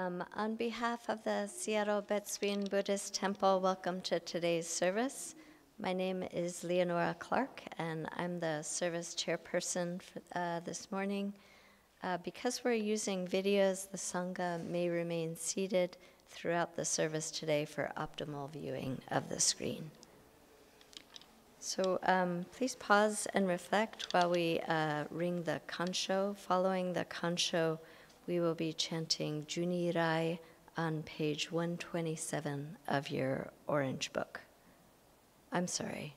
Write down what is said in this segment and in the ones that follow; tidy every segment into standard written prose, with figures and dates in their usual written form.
On behalf of the Seattle Betsuin Buddhist Temple, welcome to today's service. My name is Leonora Clark, and I'm the service chairperson for, this morning. Because we're using videos, the Sangha may remain seated throughout the service today for optimal viewing of the screen. So please pause and reflect while we ring the kansho. Following the kansho, we will be chanting Junirai on page 127 of your orange book. I'm sorry.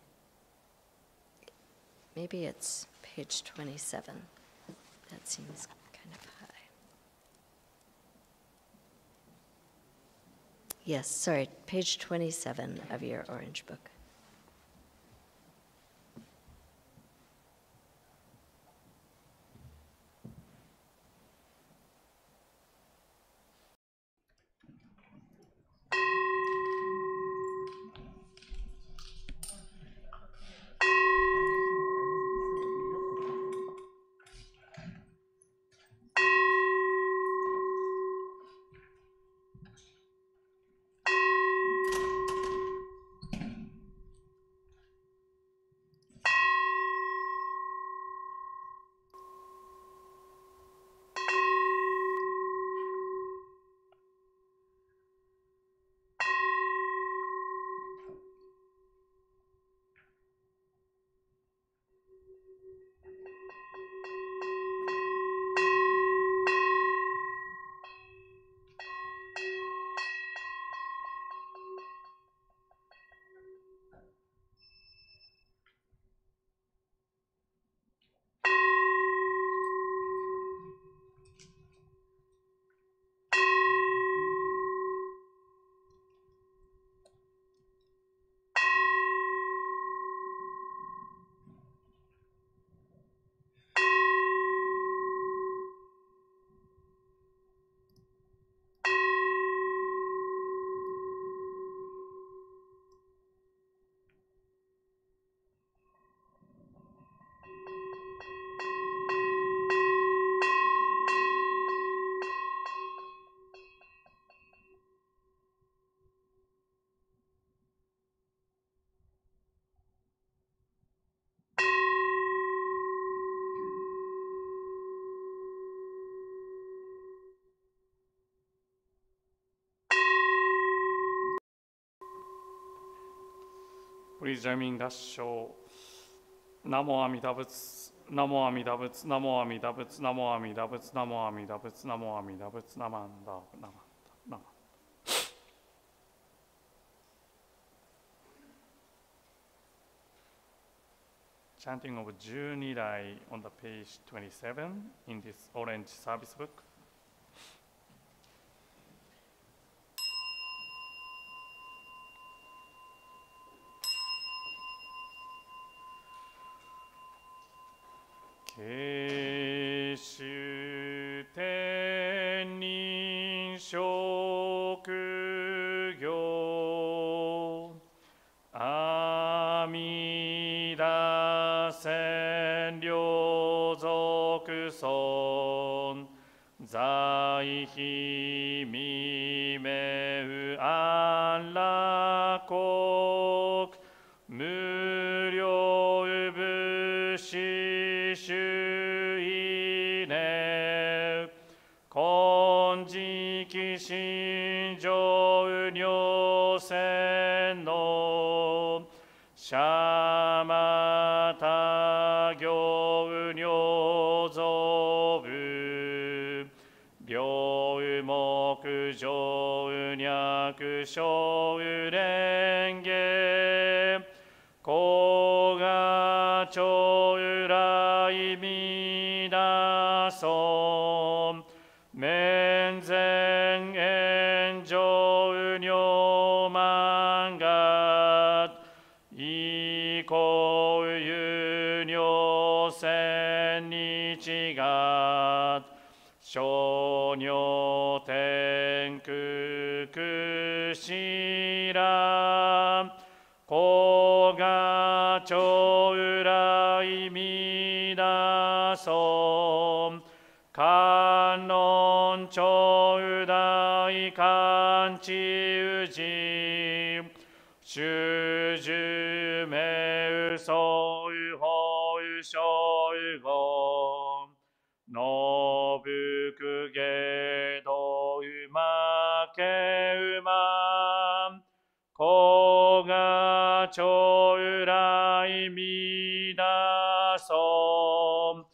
Maybe it's page 27. That seems kind of high. Yes, sorry, page 27 of your orange book. Please join me in 合唱。ナモ阿弥陀仏、ナモ阿弥陀仏、ナモ阿弥陀仏、ナモ阿弥陀仏、ナモ阿弥陀仏、ナモ阿弥陀仏、ナマンダ、ナマンダ、ナマンダ。Chanting of Junirai on the page 27 in this orange service book. Keishu Tennin Shokugyo Amida Sen Ryozoku Son Zaihi Mimeu Anrakok Muryou Bushi Konjiki Shinjou Nyosen no Shamata Gyou Nyozobu Byou Moku Jou Nyaku Shou Renge Koga Chou Rai Midason Menzen Enjou Nyomangat Ikou Yu Nyosen Nichigat Shonyo Tenku Kushira Koga Chou Rai Midason Kanon Chou Dai 大観地宇治主従名うそうほうしょうごのぶくげどうまけうまこがちょうらいみだそ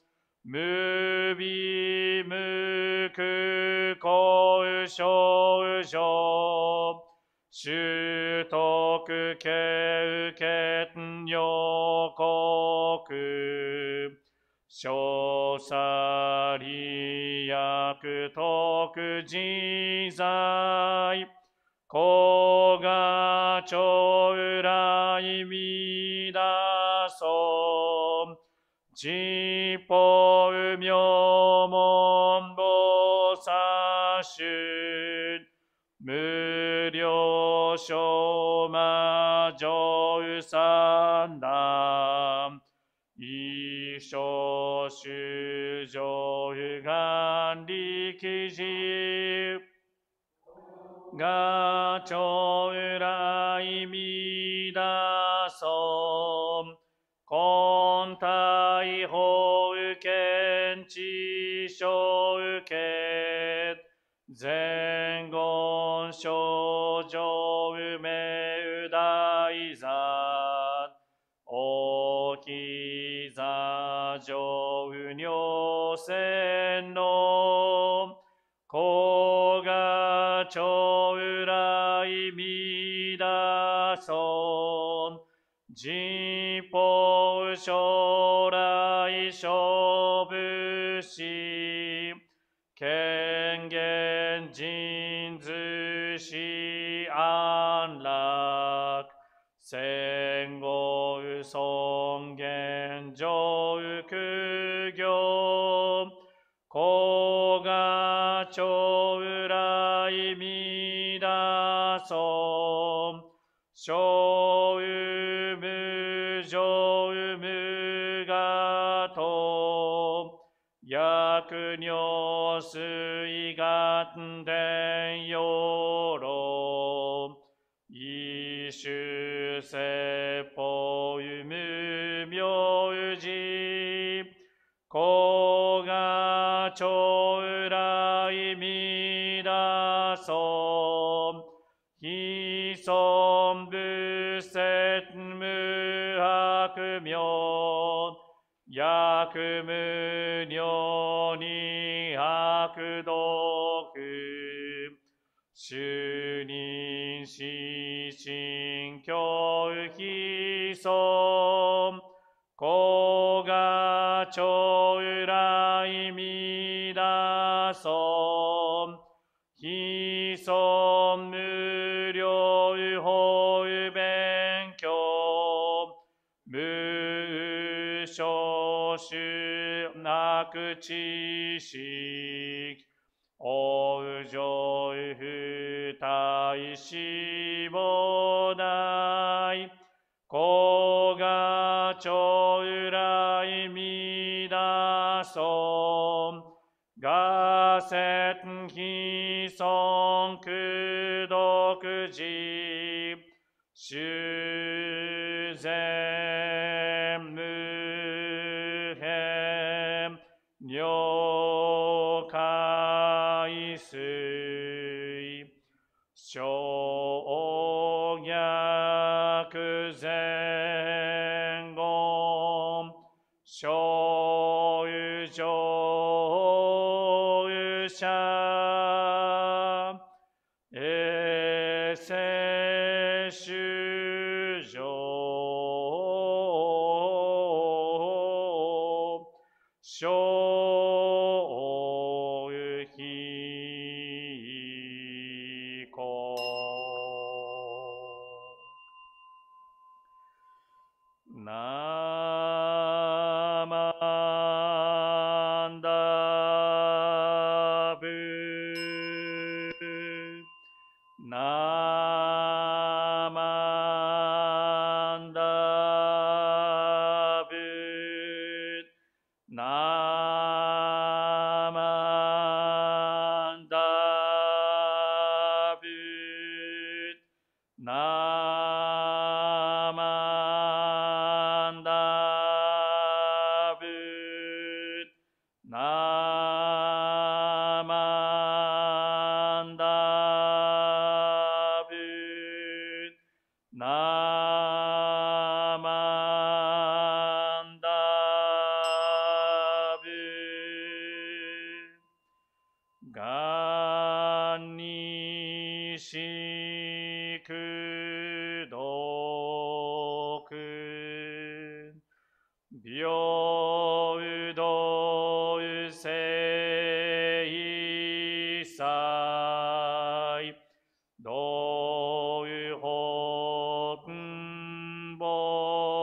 むびむくこうしょうじょ習得けうけんよこく小さり薬徳自在こがちょうらいみだそじぽうみょもんぼさしゅ無料小魔女さんだ一生主上願力寺がちょうらいみだそ根体法見地所受け前言症状名大座大き座上尿線のこがちょうらいみだそじぽう将来勝負し権限人図し安楽戦後尊厳上苦行こがちょうらいみだそ小有無上無がと薬尿水眼伝よろ一種説法有無名字こがちょうらいみだそ非尊仏説無悪名薬無尿に悪毒主任死神教非尊こがちょうらいみだそ非尊無料法勉強無所主なく知識おうじょう不体しもないこがちょうらいみだそがせん非尊苦毒寺修善無変尿海水小逆前言小有上有者衛生主上小有非公ナマンダブナマンダブナマンダ Namandabut, Namandabut, Namandabut. Ganishikudokun, Byoudouseisai, Douhokun Bodaishim,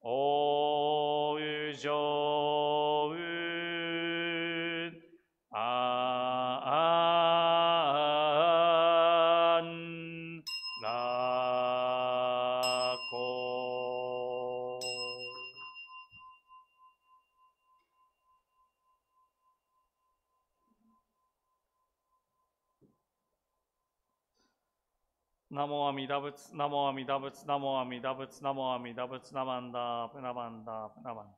Oujouun, An, Lako. Namo Amida Butsu, Namo Amida Butsu, Namo Amida Butsu, Namo Amida Butsu, Namanda, Namanda, Namanda.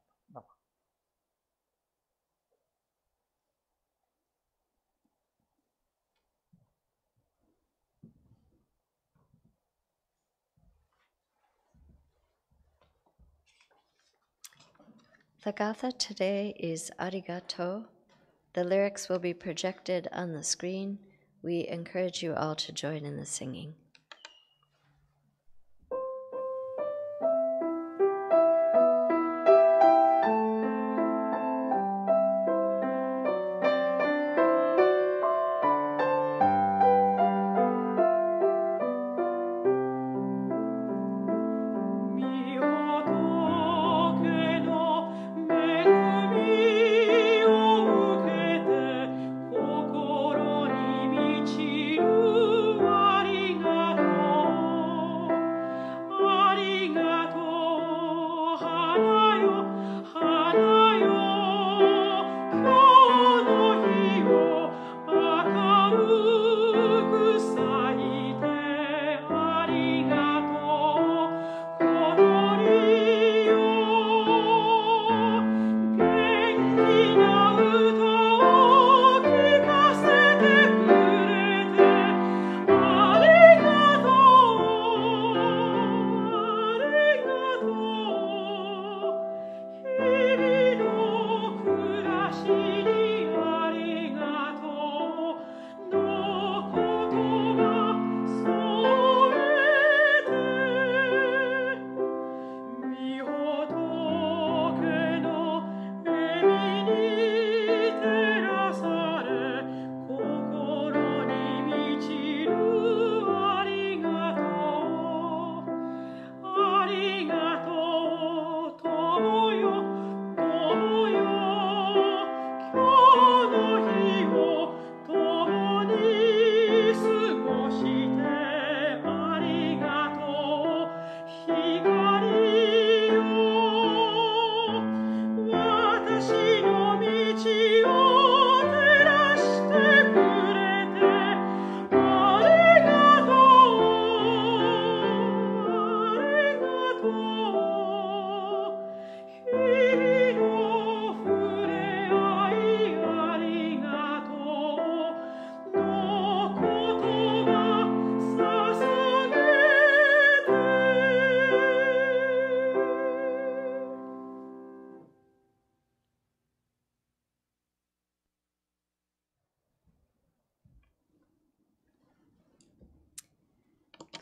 The Gatha today is Arigato. The lyrics will be projected on the screen. We encourage you all to join in the singing.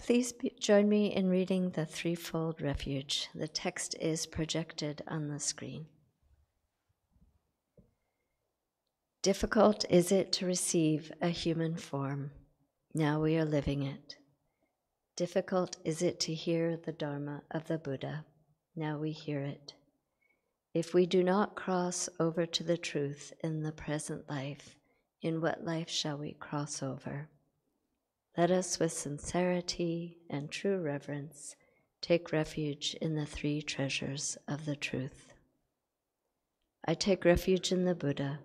Please join me in reading the Threefold Refuge. The text is projected on the screen. Difficult is it to receive a human form. Now we are living it. Difficult is it to hear the Dharma of the Buddha. Now we hear it. If we do not cross over to the truth in the present life, in what life shall we cross over? Let us, with sincerity and true reverence, take refuge in the three treasures of the truth. I take refuge in the Buddha,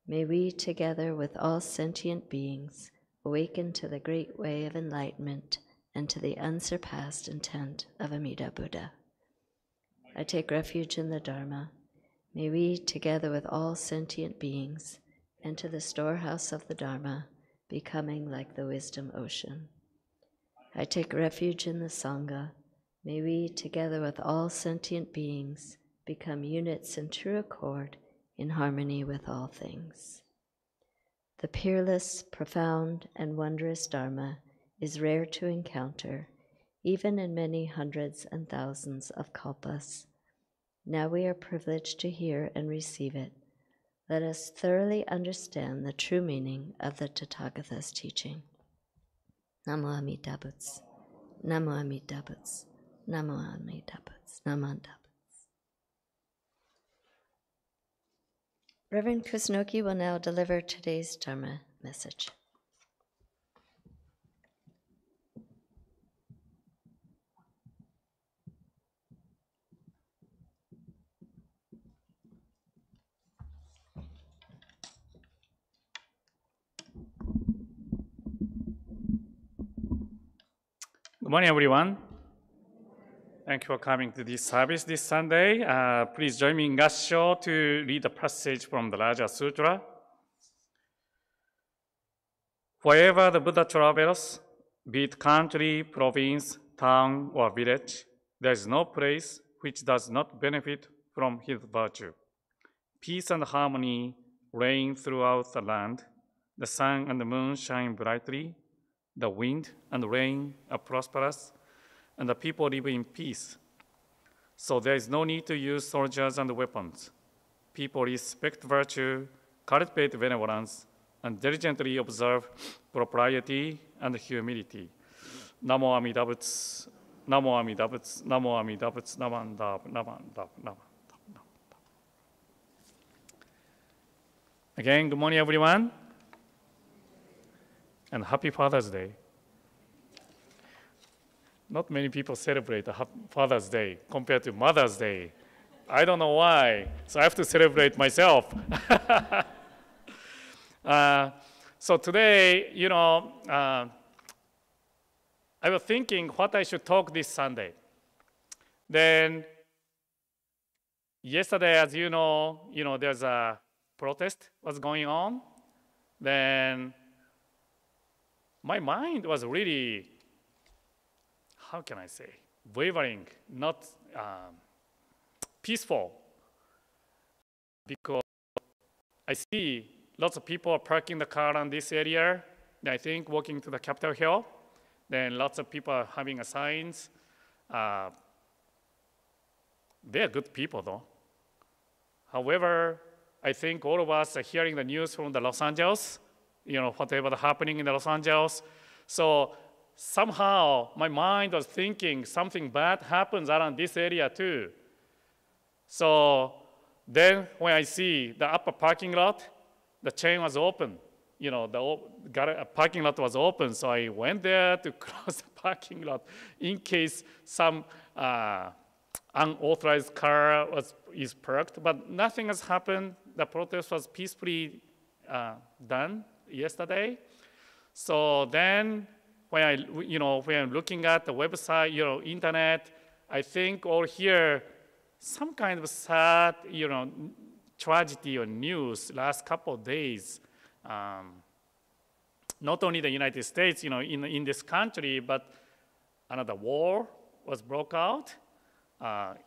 may we, together with all sentient beings, awaken to the great way of enlightenment and to the unsurpassed intent of Amida Buddha. I take refuge in the Dharma. May we, together with all sentient beings, enter the storehouse of the Dharma, becoming like the wisdom ocean. I take refuge in the Sangha. May we, together with all sentient beings, become units in true accord, in harmony with all things. The peerless, profound, and wondrous Dharma is rare to encounter, even in many hundreds and thousands of kalpas. Now we are privileged to hear and receive it. Let us thoroughly understand the true meaning of the Tathagata's teaching. Namo Amida Butsu. Namo Amida Butsu. Namo Amida Butsu. Namo Amida Butsu. Reverend Kusunoki will now deliver today's Dharma message. Good morning, everyone. Thank you for coming to this service this Sunday. Please join me in Gassho to read the passage from the Raja Sutra. Wherever the Buddha travels, be it country, province, town, or village, there is no place which does not benefit from his virtue. Peace and harmony reign throughout the land. The sun and the moon shine brightly. The wind and rain are prosperous, and the people live in peace. So there is no need to use soldiers and weapons. People respect virtue, cultivate benevolence, and diligently observe propriety and humility. Namo Amida Butsu, Namo Amida Butsu, Namo Amida Butsu, Namandab, Namandab, Namandab. Again, good morning, everyone, and happy Father's Day. Not many people celebrate Father's Day compared to Mother's Day. I don't know why, so I have to celebrate myself. So today, I was thinking what I should talk this Sunday. Then yesterday, as you know, there's a protest was going on. Then my mind was really, how can I say, wavering, not peaceful, because I see lots of people are parking the car on this area, I think walking to the Capitol Hill. Then lots of people are having signs. They're good people, though. However, I think all of us are hearing the news from the Los Angeles, whatever happening in the Los Angeles. So somehow my mind was thinking something bad happens around this area too. So then when I see the upper parking lot, the chain was open. The parking lot was open, so I went there to close the parking lot in case some unauthorized car is parked. But nothing has happened. The protest was peacefully done yesterday. So then, when I'm looking at the website, internet, I think all here some kind of sad, tragedy or news last couple of days. Not only the United States, in this country, but another war was broke out,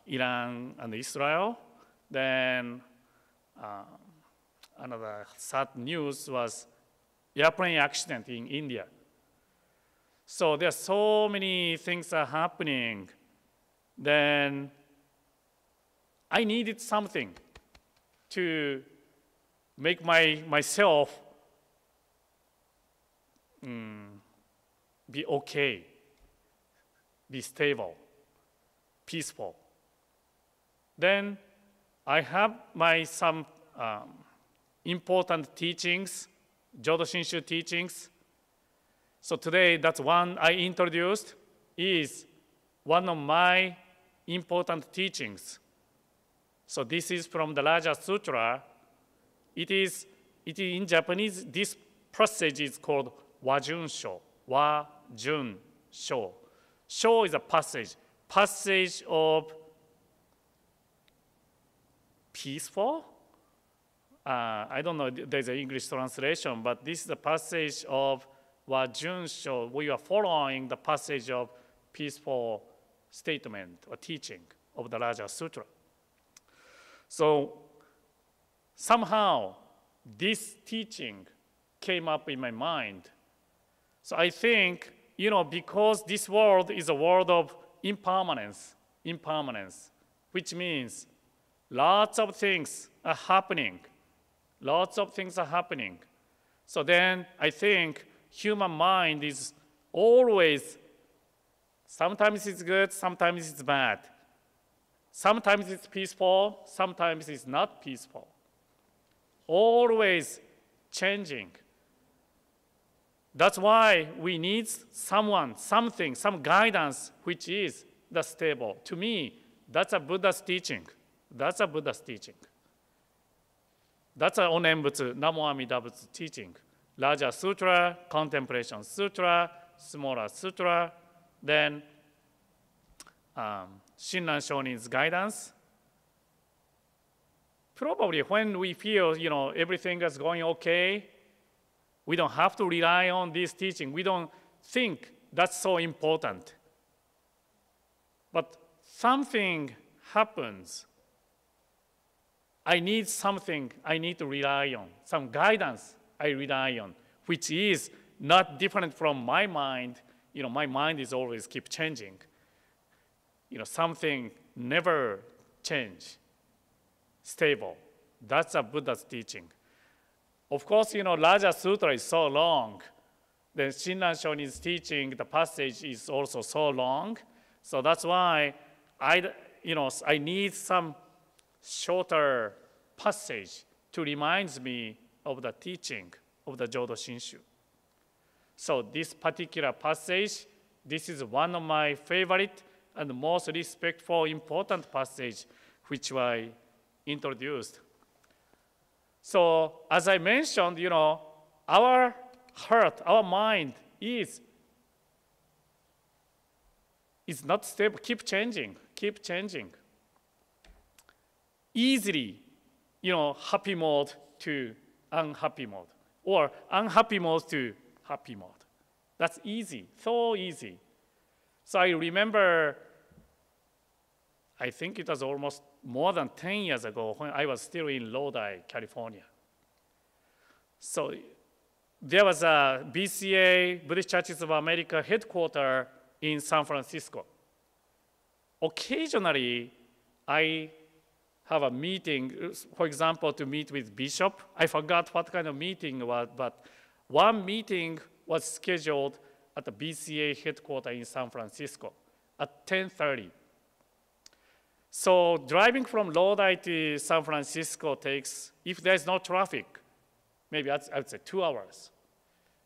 Iran and Israel. Then another sad news was airplane accident in India. So there are so many things are happening. Then I needed something to make myself be okay, be stable, peaceful. Then I have some important teachings, Jodo Shinshu teachings. So today, that's one I introduced, is one of my important teachings. So this is from the Raja Sutra. It is in Japanese, this passage is called Wajun-sho. Wajun-sho. Sho is a passage. Passage of peaceful? I don't know if there's an English translation, but this is the passage of Wajun-sho. We are following the passage of peaceful statement or teaching of the Raja Sutra. So somehow this teaching came up in my mind. So I think, because this world is a world of impermanence, which means lots of things are happening. So then I think human mind is always, sometimes it's good, sometimes it's bad. Sometimes it's peaceful, sometimes it's not peaceful. Always changing. That's why we need someone, something, some guidance which is the stable. To me, that's a Buddha's teaching. That's a Onenbutsu, Namo Amida Butsu teaching. Larger Sutra, Contemplation Sutra, smaller Sutra, then Shinran Shonin's guidance. Probably when we feel, everything is going okay, we don't have to rely on this teaching. We don't think that's so important. But something happens. I need something I need to rely on, some guidance I rely on, which is not different from my mind. My mind is always keep changing. Something never change, stable. That's a Buddha's teaching. Of course, Raja Sutra is so long. The Shinran Shonin's teaching, the passage is also so long. So that's why I need some shorter passage to remind me of the teaching of the Jodo Shinshu. So this particular passage, this is one of my favorite and most respectful, important passage which I introduced. So as I mentioned, our heart, our mind is not stable, keep changing. Easily, happy mode to unhappy mode, or unhappy mode to happy mode. That's easy, so easy. So I remember, I think it was almost more than 10 years ago when I was still in Lodi, California. So there was a BCA, Buddhist Churches of America headquarters in San Francisco. Occasionally, I have a meeting, for example, to meet with bishop. I forgot what kind of meeting it was, but one meeting was scheduled at the BCA headquarters in San Francisco at 10:30. So driving from Lodi to San Francisco takes, if there's no traffic, maybe I would say 2 hours.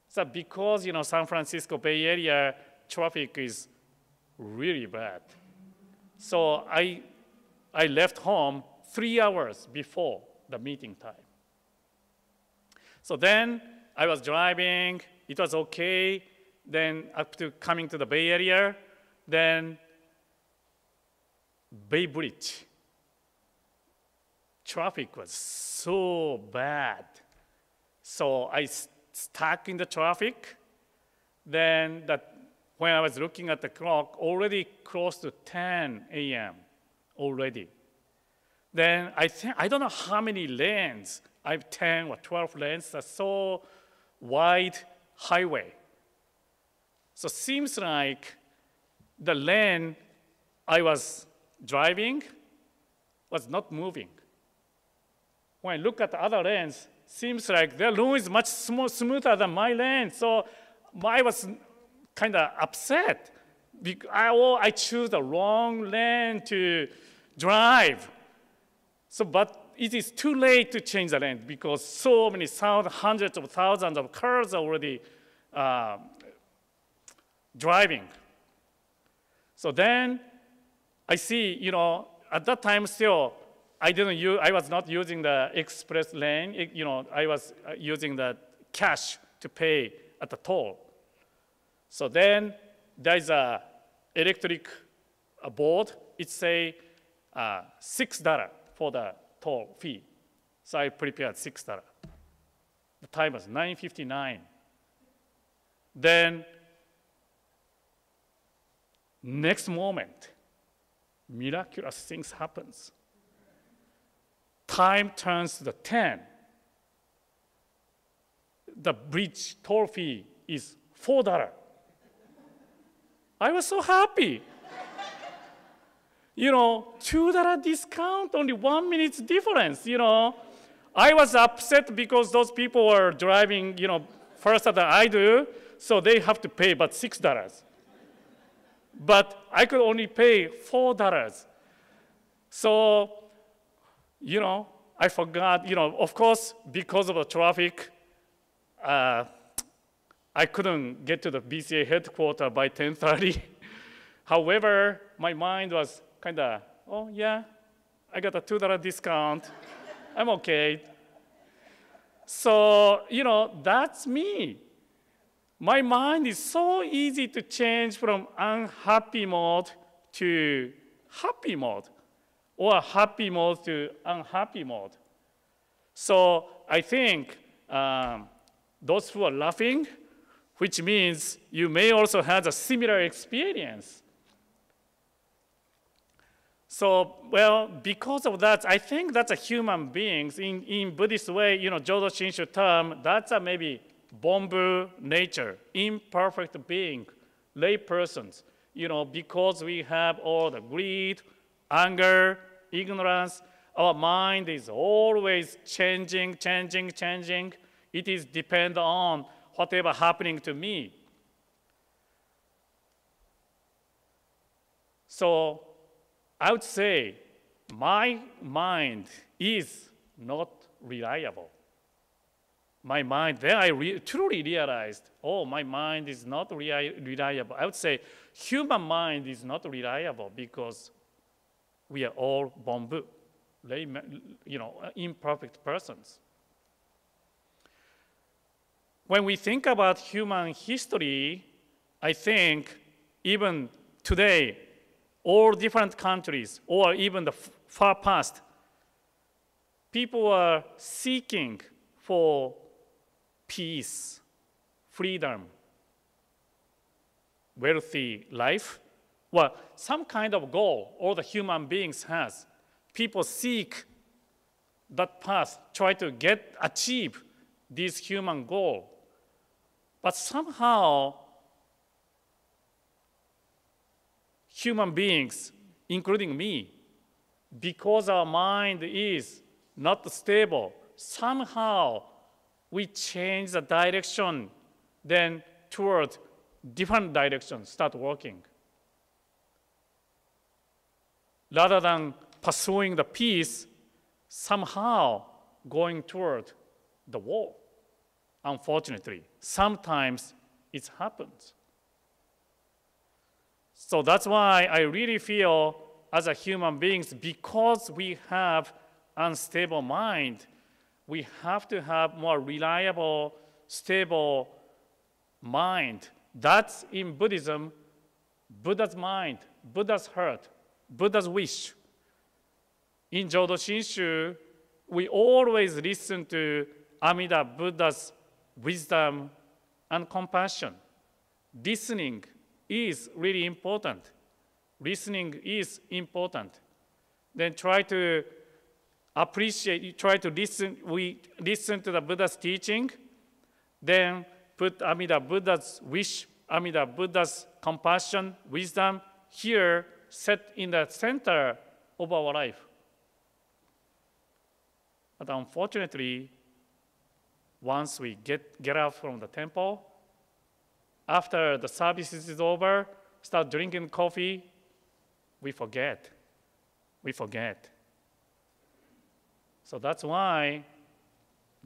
So because, San Francisco Bay Area traffic is really bad. So I left home 3 hours before the meeting time. So then I was driving, it was okay. Then up to coming to the Bay Area, then Bay Bridge. Traffic was so bad. So I stuck in the traffic. Then when I was looking at the clock, already close to 10 a.m. already. Then I don't know how many lanes. I have 10 or 12 lanes. That's so wide highway. So seems like the lane I was driving was not moving. When I look at the other lanes, seems like their lane is much smoother than my lane. So I was kind of upset. I chose the wrong lane to drive. So, but it is too late to change the lane because so many hundreds of thousands of cars are already driving. So then I see, at that time still, I was not using the express lane. I was using the cash to pay at the toll. So then there's a electric board. It say $6 for the toll fee. So I prepared $6. The time was 9:59. Then next moment, miraculous things happens. Time turns to the 10. The bridge toll fee is $4. I was so happy. $2 discount, only 1 minute's difference, I was upset because those people were driving, faster than I do, so they have to pay but $6. But I could only pay $4. So, I forgot, of course, because of the traffic, I couldn't get to the BCA headquarters by 10:30. However, my mind was kind of, oh yeah, I got a $2 discount. I'm okay. So, that's me. My mind is so easy to change from unhappy mode to happy mode, or happy mode to unhappy mode. So I think those who are laughing, which means you may also have a similar experience. So, well, because of that, I think that's a human beings. In Buddhist way, Jodo Shinshu term, that's a maybe Bonbu nature, imperfect being, lay persons. Because we have all the greed, anger, ignorance, our mind is always changing. It is depend on whatever happening to me. So I would say my mind is not reliable. My mind, then I truly realized, my mind is not reliable. I would say human mind is not reliable because we are all Bonbu, imperfect persons. When we think about human history, I think even today, all different countries, or even the far past, people are seeking for peace, freedom, wealthy life. Well, some kind of goal all the human beings has. People seek that path, try to achieve this human goal. But somehow, human beings, including me, because our mind is not stable, somehow we change the direction, then toward different directions, start working. Rather than pursuing the peace, somehow going toward the war. Unfortunately, sometimes it happens. So that's why I really feel as a human beings, because we have unstable mind, we have to have more reliable, stable mind. That's in Buddhism, Buddha's mind, Buddha's heart, Buddha's wish. In Jodo Shinshu, we always listen to Amida Buddha's wisdom and compassion. Listening is really important. Listening is important. Then try to appreciate, try to listen, we listen to the Buddha's teaching, then put Amida Buddha's wish, Amida Buddha's compassion, wisdom here, set in the center of our life. But unfortunately, once we get out from the temple, after the services is over, start drinking coffee, we forget. We forget. So that's why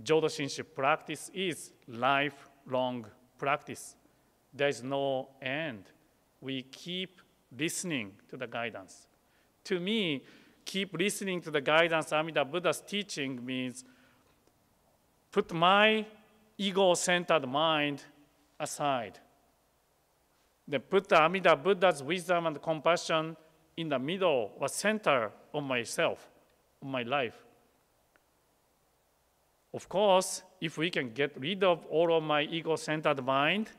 Jodo Shinshu practice is lifelong practice. There is no end. We keep listening to the guidance. To me, keep listening to the guidance Amida Buddha's teaching means put my ego-centered mind aside. Then put the Amida Buddha's wisdom and compassion in the middle or center of myself, of my life. Of course, if we can get rid of all of my ego-centered mind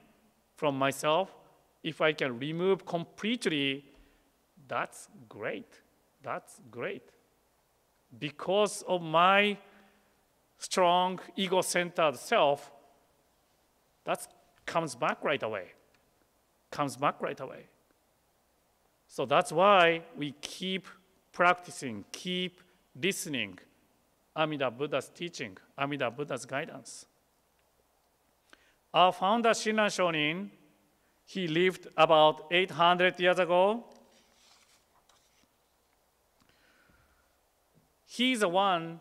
from myself, if I can remove completely, that's great. That's great. Because of my strong ego-centered self, that comes back right away. Comes back right away. So that's why we keep practicing, keep listening Amida Buddha's teaching, Amida Buddha's guidance. Our founder, Shinran Shonin, he lived about 800 years ago. He's the one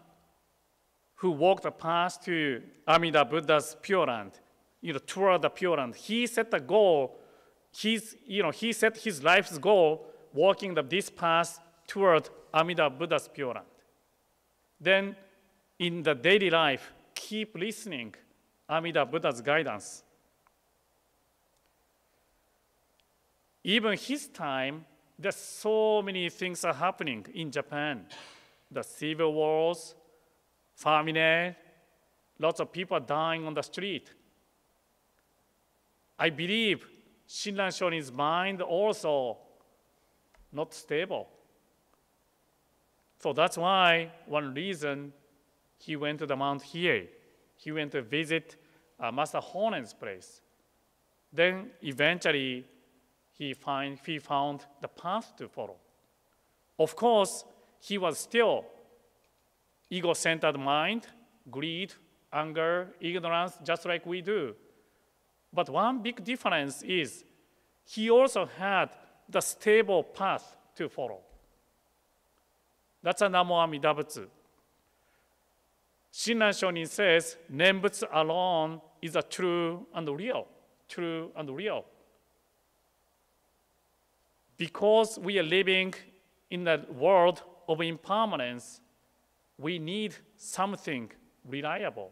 who walked the path to Amida Buddha's Pure Land, toward the Pure Land. He set the goal. He set his life's goal, walking this path toward Amida Buddha's Pure Land. Then, in the daily life, keep listening Amida Buddha's guidance. Even his time, there's so many things are happening in Japan. The civil wars, famine, lots of people are dying on the street. I believe Shinran Shonin's mind also not stable. So that's why one reason he went to the Mount Hiei. He went to visit Master Honen's place. Then eventually he found the path to follow. Of course, he was still ego-centered mind, greed, anger, ignorance, just like we do. But one big difference is he also had the stable path to follow. That's a Namo Amida Butsu. Shinran Shonin says, Nembutsu alone is a true and real. True and real. Because we are living in a world of impermanence, we need something reliable.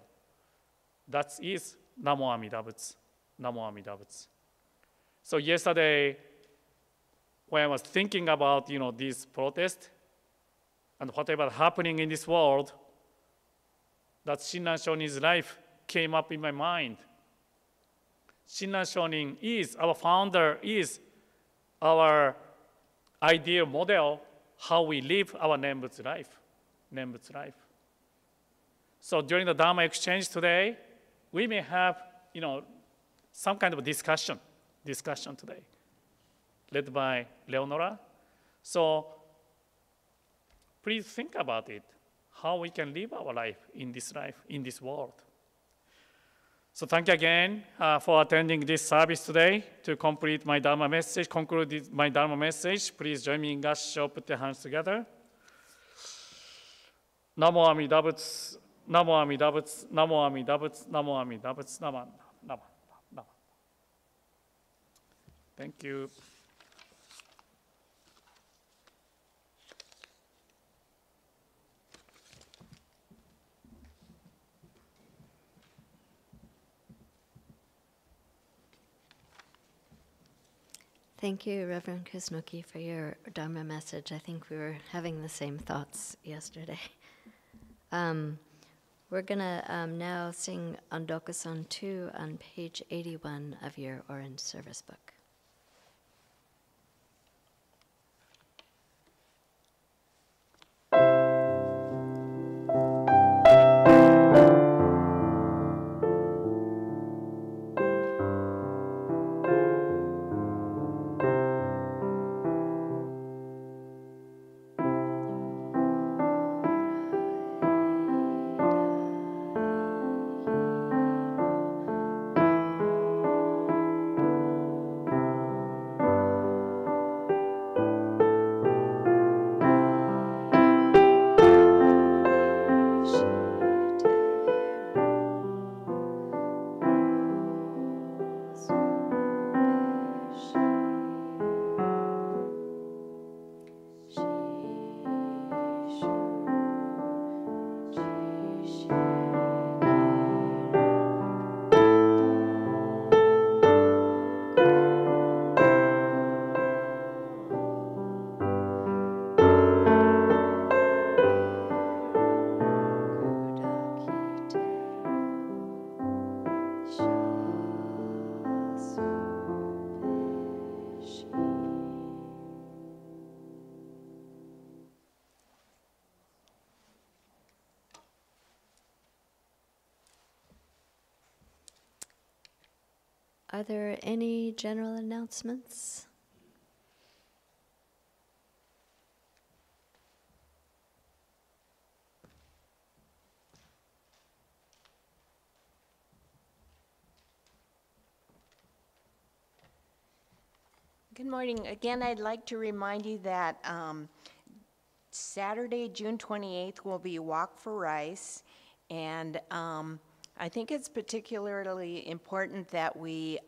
That is Namo Amida Butsu. Namo Amida Butsu. So yesterday, when I was thinking about this protest and whatever happening in this world, that Shinran Shonin's life came up in my mind. Shinran Shonin is, our founder is our ideal model, how we live our Nembutsu life. Nembutsu life. So during the Dharma exchange today, we may have, some kind of discussion today, led by Leonora. So please think about it, how we can live our life, in this world. So thank you again for attending this service today. To conclude my Dharma message, please join me in Gassho, put your hands together. Namo Amida Butsu, Namo Amida Butsu, Namo Amida Butsu, Namo Amida Butsu, Namo. Thank you. Thank you, Reverend Kusunoki, for your Dharma message. I think we were having the same thoughts yesterday. We're going to now sing Ondoku-san 2 on page 81 of your Orange Service Book. Are there any general announcements? Good morning. Again, I'd like to remind you that Saturday, June 28th, will be Walk for Rice. And I think it's particularly important that we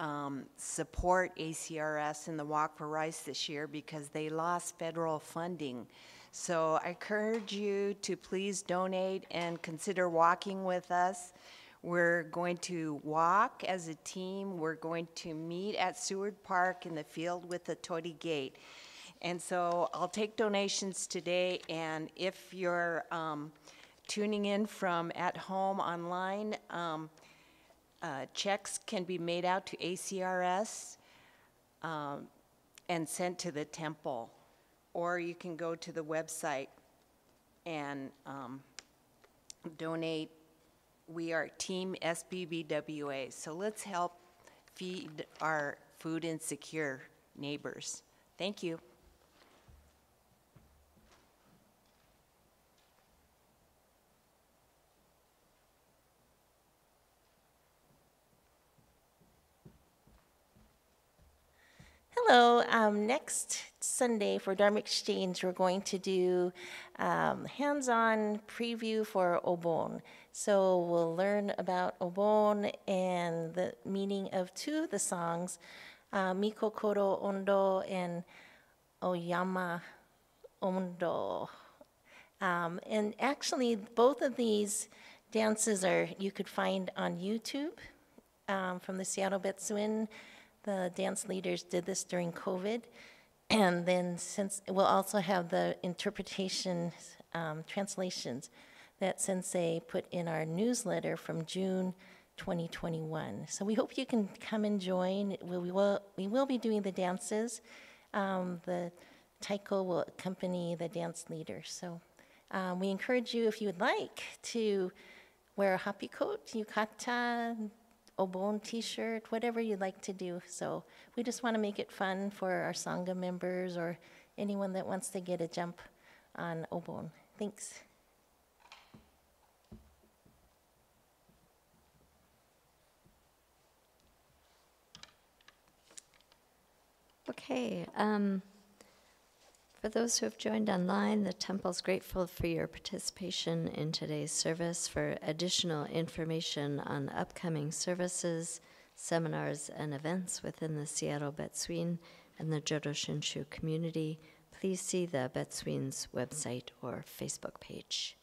support ACRS in the Walk for Rice this year because they lost federal funding. So I encourage you to please donate and consider walking with us. We're going to walk as a team. We're going to meet at Seward Park in the field with the Toddy Gate. And so I'll take donations today, and if you're tuning in from at home online, checks can be made out to ACRS and sent to the temple. Or you can go to the website and donate. We are Team SBBWA, so let's help feed our food insecure neighbors. Thank you. Hello. Next Sunday for Dharma Exchange, we're going to do hands-on preview for Obon. So we'll learn about Obon and the meaning of two of the songs, Miko Koro Ondo and Oyama Ondo. And actually, both of these dances you could find on YouTube from the Seattle Betsuin. The dance leaders did this during COVID. And then since we'll also have the interpretation translations that Sensei put in our newsletter from June 2021. So we hope you can come and join. We will be doing the dances. The taiko will accompany the dance leaders. So we encourage you, if you would like, to wear a happy coat, yukata, Obon t-shirt, whatever you'd like to do. So we just want to make it fun for our Sangha members or anyone that wants to get a jump on Obon. Thanks. Okay. For those who have joined online, the Temple's grateful for your participation in today's service. For additional information on upcoming services, seminars, and events within the Seattle Betsuin and the Jodo Shinshu community, please see the Betsuin's website or Facebook page.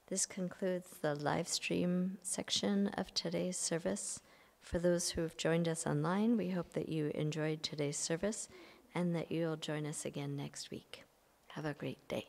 This concludes the live stream section of today's service. For those who have joined us online, we hope that you enjoyed today's service and that you'll join us again next week. Have a great day.